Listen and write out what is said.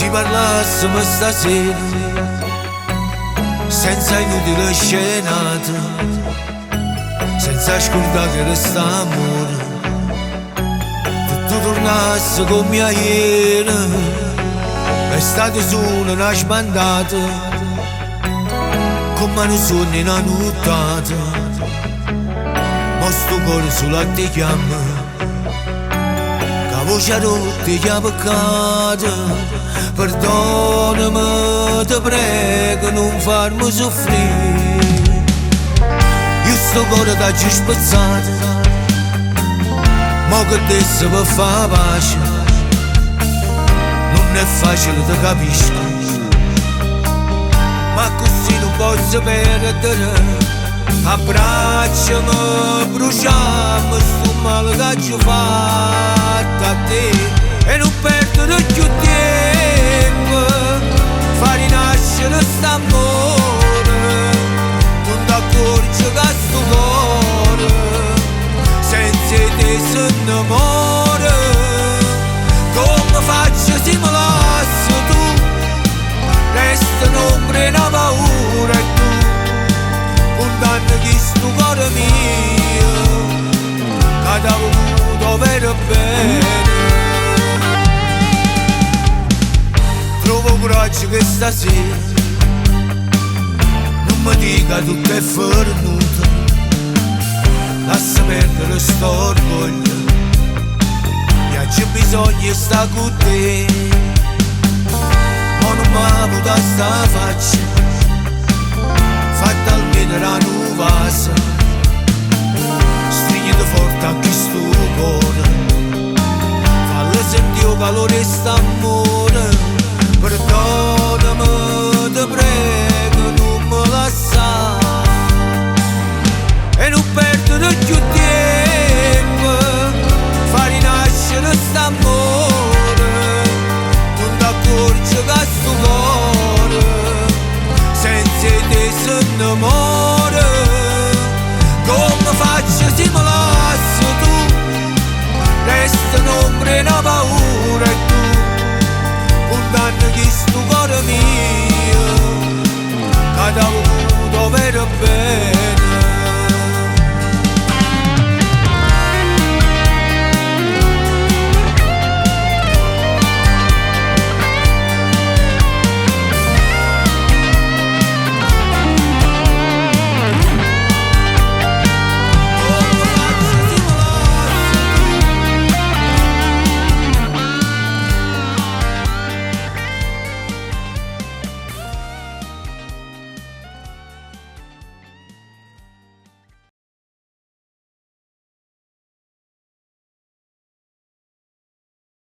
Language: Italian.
ci parlassimo stasera, senza inutile scenate, senza scordare che resta amore, se tu tornassi con mia ieri, l'estate solo una sbandata, con mano sogni una nottata, ma sto cuore solo a te chiama. Voce rotta che ha peccato, perdonami, ti prego, non farmi soffrire. Io sto cuore t'ha già spezzato, ma che adesso per fare pace non è facile, ti capisco, ma così non posso perdere. Abbracciami, bruciamo sto male che ho fatto a te e non perdere più tempo, far rinascere st'amore, non t'accorgi che sto cuore senza te se innamora. Come faccio se me lasci tu, resta un'ombra e una paura e tu condanna chi sto cuore mio che t'ha voluto vero bene. Trovo coraggio che stasera non mi dica tutto è fornuto, lascia perdere sto orgoglio, che c'è bisogno di sta con te, ma non mi può sta faccia fatta almeno la nuvasa, stringete forte anche sto cuore, fallo sentire il calore e st'amore, perdonami, ti prego, non mi lasciare e non perdere più tempo, far rinascere st'amore, non t'accorgi che sto cuore senza te se innamora.